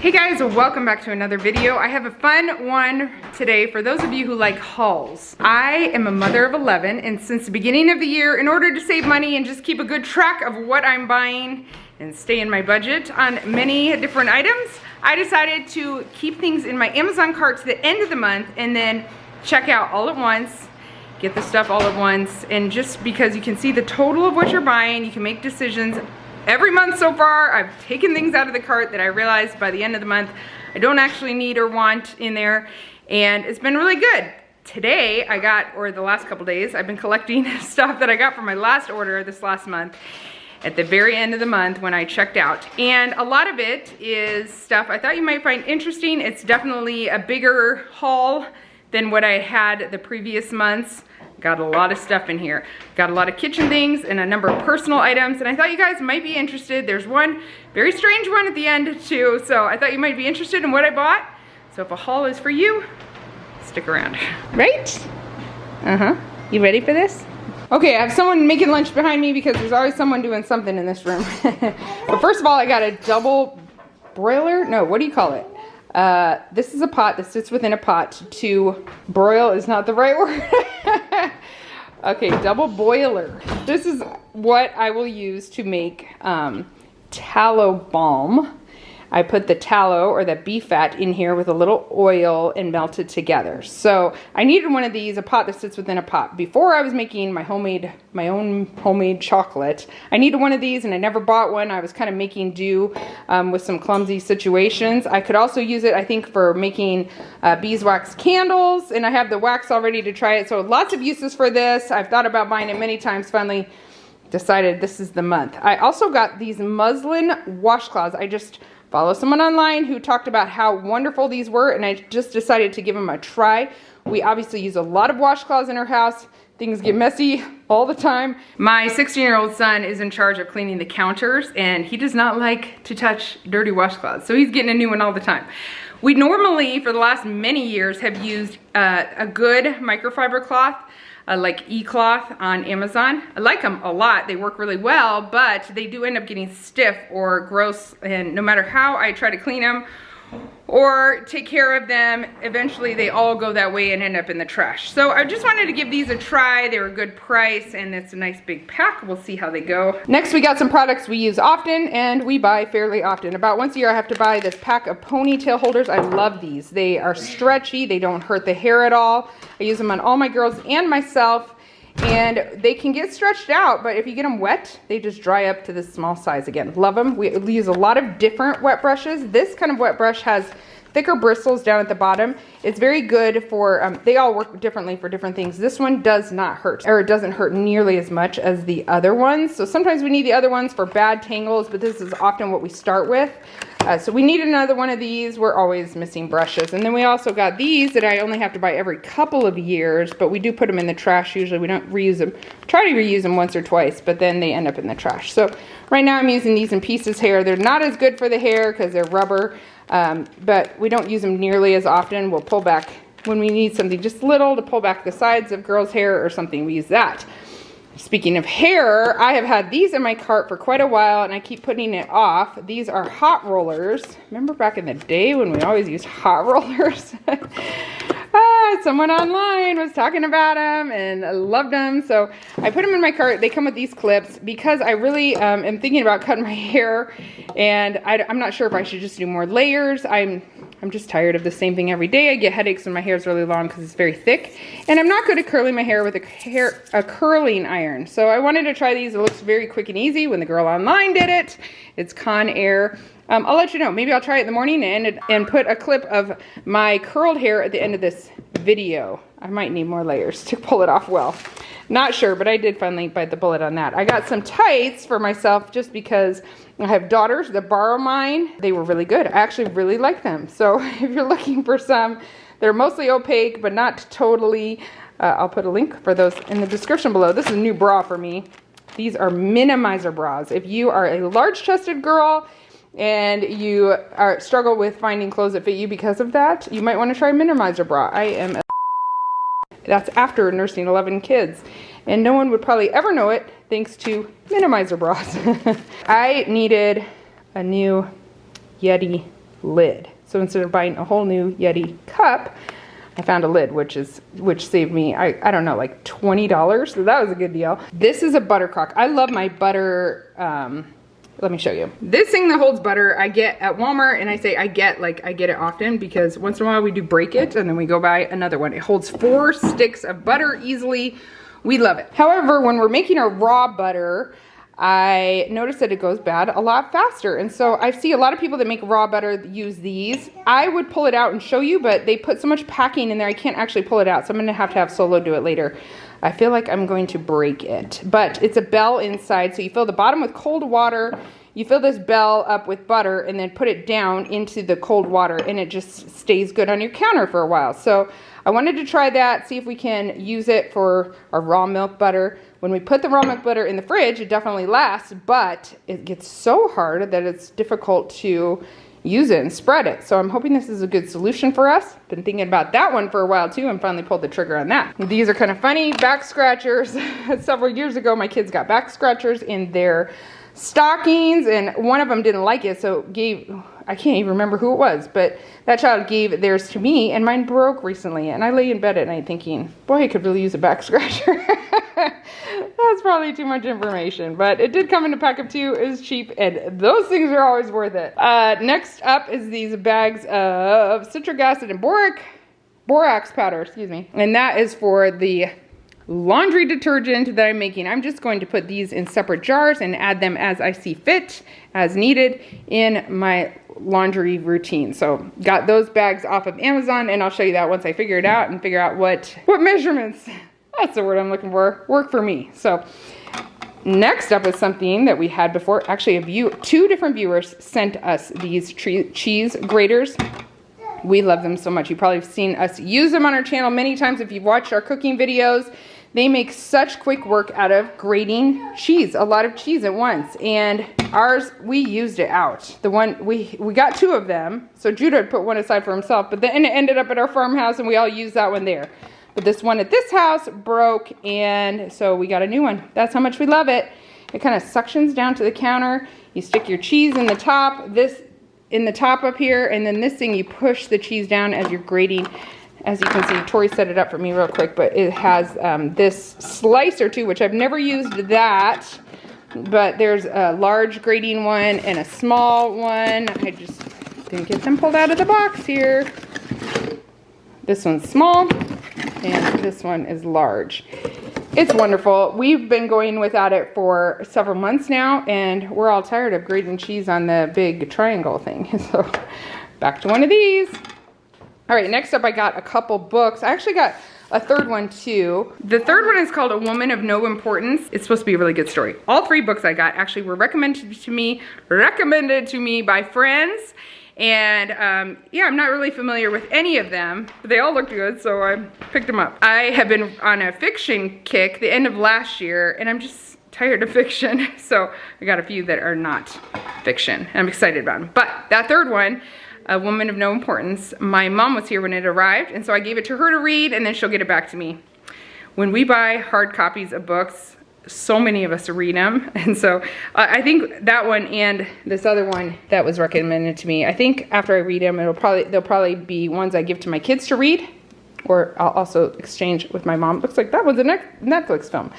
Hey guys, welcome back to another video. I have a fun one today for those of you who like hauls. I am a mother of 11, and since the beginning of the year, in order to save money and just keep a good track of what I'm buying and stay in my budget on many different items, I decided to keep things in my Amazon cart to the end of the month and then check out all at once, get the stuff all at once, and just because you can see the total of what you're buying, you can make decisions. Every month so far, I've taken things out of the cart that I realized by the end of the month I don't actually need or want in there, and it's been really good. Today I got, or the last couple days, I've been collecting stuff that I got from my last order this last month at the very end of the month when I checked out. And a lot of it is stuff I thought you might find interesting. It's definitely a bigger haul than what I had the previous months. Got a lot of stuff in here. Got a lot of kitchen things and a number of personal items, and I thought you guys might be interested. There's one very strange one at the end too, so I thought you might be interested in what I bought. So if a haul is for you, stick around. Right? Uh-huh. You ready for this? Okay, I have someone making lunch behind me because there's always someone doing something in this room. But first of all, I got a double broiler. No, what do you call it? This is a pot that sits within a pot. To broil is not the right word. Okay, double boiler. This is what I will use to make tallow balm. I put the tallow or the beef fat in here with a little oil and melt it together. So I needed one of these, a pot that sits within a pot. Before I was making my own homemade chocolate, I needed one of these and I never bought one. I was kind of making do with some clumsy situations. I could also use it, I think, for making beeswax candles, and I have the wax all ready to try it. So lots of uses for this. I've thought about buying it many times, finally decided this is the month. I also got these muslin washcloths. I just follow someone online who talked about how wonderful these were, and I just decided to give them a try. We obviously use a lot of washcloths in our house. Things get messy all the time. My 16-year-old son is in charge of cleaning the counters, and he does not like to touch dirty washcloths, so he's getting a new one all the time. We normally, for the last many years, have used a good microfiber cloth, like E-cloth on Amazon. I like them a lot. They work really well, but they do end up getting stiff or gross, and no matter how I try to clean them or take care of them, eventually they all go that way and end up in the trash. So I just wanted to give these a try. They were a good price, and it's a nice big pack. We'll see how they go. Next, we got some products we use often and we buy fairly often. About once a year I have to buy this pack of ponytail holders. I love these. They are stretchy. They don't hurt the hair at all. I use them on all my girls and myself, and they can get stretched out, but if you get them wet, they just dry up to this small size again. Love them. We use a lot of different wet brushes. This kind of wet brush has thicker bristles down at the bottom. It's very good for, they all work differently for different things. This one does not hurt, or it doesn't hurt nearly as much as the other ones. So sometimes we need the other ones for bad tangles, but this is often what we start with. So we need another one of these. We're always missing brushes. And then we also got these that I only have to buy every couple of years, but we do put them in the trash usually. We don't reuse them. Try to reuse them once or twice, but then they end up in the trash. So right now I'm using these in Pieces hair. They're not as good for the hair because they're rubber, but we don't use them nearly as often. We'll pull back when we need something just little to pull back the sides of girls' hair or something. We use that. Speaking of hair, I have had these in my cart for quite a while, and I keep putting it off. These are hot rollers. Remember back in the day when we always used hot rollers? Someone online was talking about them and I loved them, so I put them in my cart. They come with these clips because I really am thinking about cutting my hair, and I'm not sure if I should just do more layers. I'm just tired of the same thing every day. I get headaches when my hair is really long because it's very thick, and I'm not good at curling my hair with a curling iron. So I wanted to try these. It looks very quick and easy. When the girl online did it, it's Conair. I'll let you know. Maybe I'll try it in the morning and put a clip of my curled hair at the end of this video. I might need more layers to pull it off well. Not sure, but I did finally bite the bullet on that. I got some tights for myself just because I have daughters that borrow mine. They were really good. I actually really like them. So if you're looking for some, they're mostly opaque, but not totally. I'll put a link for those in the description below. This is a new bra for me. These are minimizer bras. If you are a large-chested girl and you struggle with finding clothes that fit you because of that, you might want to try minimizer bra. I am that's after nursing 11 kids, and no one would probably ever know it thanks to minimizer bras. I needed a new Yeti lid. So instead of buying a whole new Yeti cup, I found a lid, which saved me, I don't know, like $20. So that was a good deal. This is a butter crock. I love my butter, let me show you. This thing that holds butter, I get at Walmart, and I say I get it often because once in a while we do break it and then we go buy another one. It holds 4 sticks of butter easily. We love it. However, when we're making our raw butter, I noticed that it goes bad a lot faster. And so I see a lot of people that make raw butter use these. I would pull it out and show you, but they put so much packing in there, I can't actually pull it out. So I'm gonna have Solo do it later. I feel like I'm going to break it, but it's a Belle inside. So you fill the bottom with cold water, you fill this Belle up with butter, and then put it down into the cold water, and it just stays good on your counter for a while. So I wanted to try that, see if we can use it for our raw milk butter. When we put the raw milk butter in the fridge, it definitely lasts, but it gets so hard that it's difficult to use it and spread it. So I'm hoping this is a good solution for us. Been thinking about that one for a while too, and finally pulled the trigger on that. These are kind of funny, back scratchers. Several years ago, my kids got back scratchers in their stockings, and one of them didn't like it, so I can't even remember who it was, but that child gave theirs to me, and mine broke recently, and I lay in bed at night thinking, boy, I could really use a back scratcher. That's probably too much information, but it did come in a pack of 2. It was cheap, and those things are always worth it. Next up is these bags of citric acid and borax powder, excuse me, and that is for the laundry detergent that I'm making. I'm just going to put these in separate jars and add them as I see fit, as needed in my laundry routine. So got those bags off of Amazon, and I'll show you that once I figure it out and figure out what measurements, that's the word I'm looking for, work for me. So next up is something that we had before. Actually, 2 different viewers sent us these cheese graters. We love them so much. You probably have seen us use them on our channel many times if you've watched our cooking videos. They make such quick work out of grating cheese, a lot of cheese at once. And ours, we used it out. The one, we got 2 of them. So Judah had put one aside for himself, but then it ended up at our farmhouse and we all used that one there. But this one at this house broke, and so we got a new one. That's how much we love it. It kind of suctions down to the counter. You stick your cheese in the top, this in the top up here, and then this thing, you push the cheese down as you're grating. As you can see, Tori set it up for me real quick, but it has this slicer too, which I've never used that, but there's a large grating one and a small one. I just didn't get them pulled out of the box here. This one's small, and this one is large. It's wonderful. We've been going without it for several months now, and we're all tired of grating cheese on the big triangle thing. So back to one of these. All right, next up I got a couple books. I actually got a third one too. The third one is called A Woman of No Importance. It's supposed to be a really good story. All 3 books I got actually were recommended to me by friends. And yeah, I'm not really familiar with any of them, but they all looked good, so I picked them up. I have been on a fiction kick the end of last year, and I'm just tired of fiction. So I got a few that are not fiction, and I'm excited about them. But that third one, A Woman of No Importance, my mom was here when it arrived, and so I gave it to her to read, and then she'll get it back to me. When we buy hard copies of books, so many of us read them, and so I think that one and this other one that was recommended to me, I think after I read them, they'll probably be ones I give to my kids to read, or I'll also exchange with my mom. Looks like that one's a Netflix film.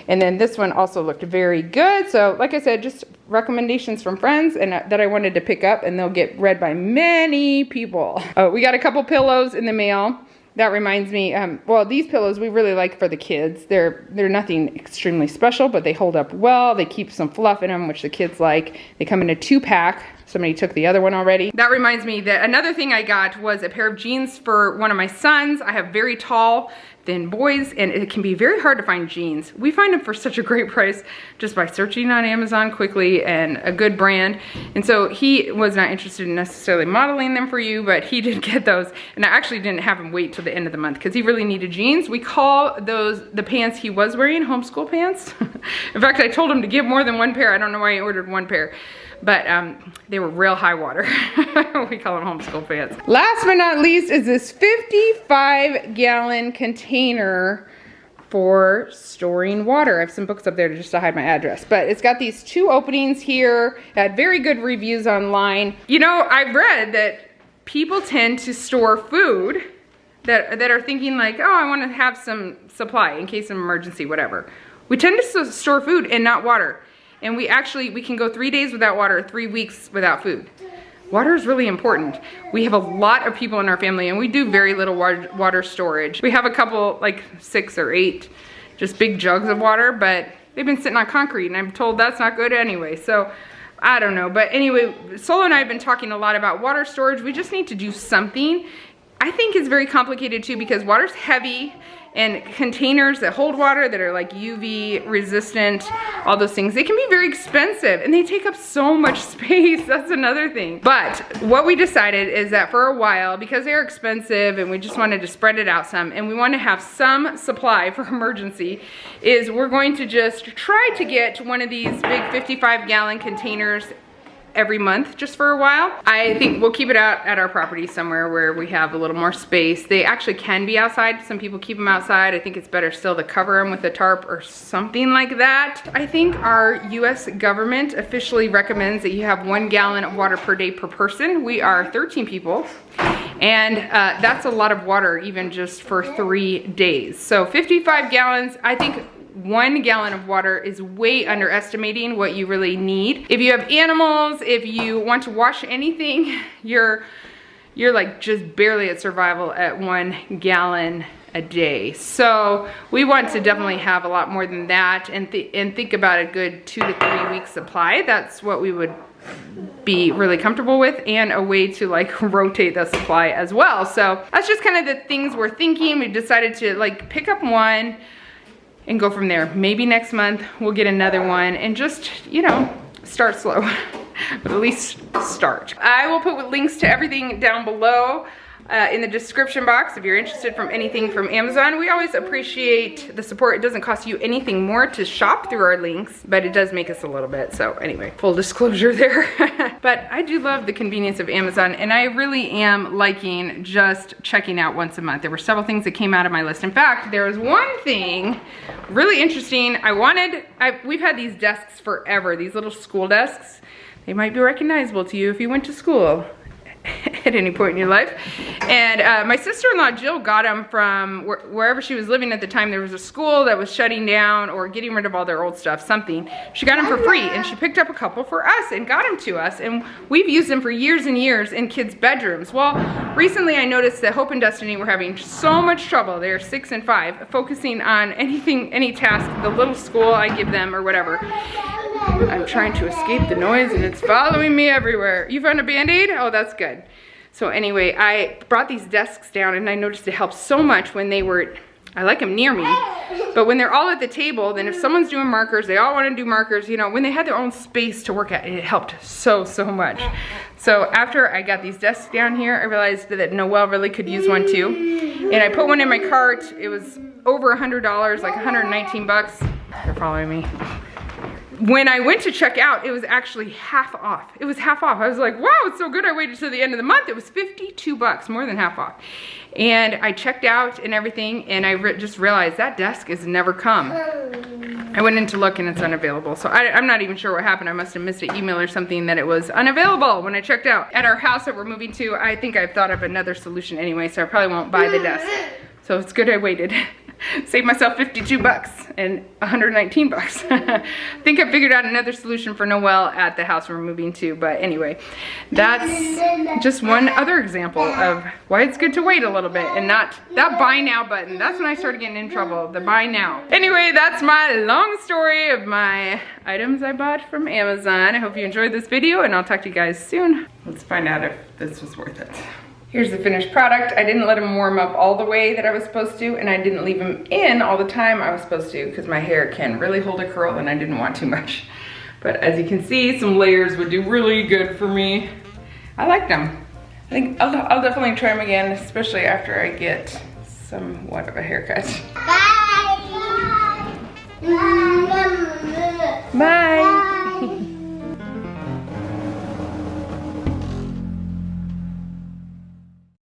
And then this one also looked very good. So like I said, just recommendations from friends and that I wanted to pick up, and they'll get read by many people. Oh, we got a couple pillows in the mail. That reminds me, well, these pillows we really like for the kids. They're nothing extremely special, but they hold up well. They keep some fluff in them, which the kids like. They come in a 2-pack. Somebody took the other one already. That reminds me that another thing I got was a pair of jeans for one of my sons. I have very tall, thin boys, and it can be very hard to find jeans. We find them for such a great price just by searching on Amazon quickly, and a good brand. And so he was not interested in necessarily modeling them for you, but he did get those. And I actually didn't have him wait till the end of the month because he really needed jeans. We call those the pants he was wearing homeschool pants. In fact, I told him to get more than 1 pair. I don't know why he ordered 1 pair. But they were real high water. We call them homeschool pants. Last but not least is this 55-gallon container for storing water. I have some books up there just to hide my address, but it's got these 2 openings here. It had very good reviews online. You know, I've read that people tend to store food that are thinking like, oh, I want to have some supply in case of emergency, whatever. We tend to store food and not water. And we can go 3 days without water, 3 weeks without food. Water is really important. We have a lot of people in our family and we do very little water storage. We have a couple, like 6 or 8, just big jugs of water, but they've been sitting on concrete and I'm told that's not good anyway. So I don't know. But anyway, Solo and I have been talking a lot about water storage. We just need to do something. I think it's very complicated too because water's heavy and containers that hold water that are like UV resistant, all those things, they can be very expensive and they take up so much space. That's another thing. But what we decided is that for a while, because they're expensive and we just wanted to spread it out some and we want to have some supply for emergency, is we're going to just try to get one of these big 55-gallon containers every month just for a while. I think we'll keep it out at our property somewhere where we have a little more space. They actually can be outside. Some people keep them outside. I think it's better still to cover them with a tarp or something like that. I think our US government officially recommends that you have 1 gallon of water per day per person. We are 13 people. And that's a lot of water even just for 3 days. So 55 gallons, I think 1 gallon of water is way underestimating what you really need. If you have animals, if you want to wash anything, you're like just barely at survival at 1 gallon a day. So we want to definitely have a lot more than that and think about a good 2 to 3 week supply. That's what we would be really comfortable with, and a way to like rotate the supply as well. So that's just kind of the things we're thinking. We decided to like pick up one and go from there. Maybe next month we'll get another one and just, you know, start slow, but at least start. I will put links to everything down below in the description box if you're interested from anything from Amazon. We always appreciate the support. It doesn't cost you anything more to shop through our links, but it does make us a little bit. So anyway, full disclosure there. But I do love the convenience of Amazon, and I really am liking just checking out once a month. There were several things that came out of my list. In fact, there was one thing really interesting. We've had these desks forever, these little school desks. They might be recognizable to you if you went to school at any point in your life. And my sister-in-law Jill got them from wherever she was living at the time. There was a school that was shutting down or getting rid of all their old stuff, something. She got them for free, and she picked up a couple for us and got them to us, and we've used them for years and years in kids' bedrooms. Well, recently I noticed that Hope and Destiny were having so much trouble. They're 6 and 5, focusing on any task, the little school I give them or whatever. I'm trying to escape the noise and it's following me everywhere. You found a Band-Aid? Oh, that's good. So anyway, I brought these desks down and I noticed it helped so much when I like them near me, but when they're all at the table, then if someone's doing markers, they all want to do markers, you know, when they had their own space to work at, it helped so much. So after I got these desks down here, I realized that Noelle really could use one too. And I put one in my cart. It was over $100, like 119 bucks. They're following me. When I went to check out, it was actually half off. It was half off. I was like, wow, it's so good. I waited till the end of the month. It was 52 bucks, more than half off. And I checked out and everything, and I just realized that desk has never come. I went in to look and it's unavailable. So I'm not even sure what happened. I must have missed an email or something that it was unavailable when I checked out. At our house that we're moving to, I think I've thought of another solution anyway, so I probably won't buy the desk. So it's good I waited. Saved myself 52 bucks and 119 bucks. I think I figured out another solution for Noelle at the house we're moving to, but anyway, that's just one other example of why it's good to wait a little bit and not that buy now button. That's when I started getting in trouble, the buy now. Anyway, that's my long story of my items I bought from Amazon. I hope you enjoyed this video, and I'll talk to you guys soon. Let's find out if this was worth it. Here's the finished product. I didn't let them warm up all the way that I was supposed to, and I didn't leave them in all the time I was supposed to, because my hair can really hold a curl and I didn't want too much. But as you can see, some layers would do really good for me. I like them. I think I'll definitely try them again, especially after I get somewhat of a haircut. Bye. Bye.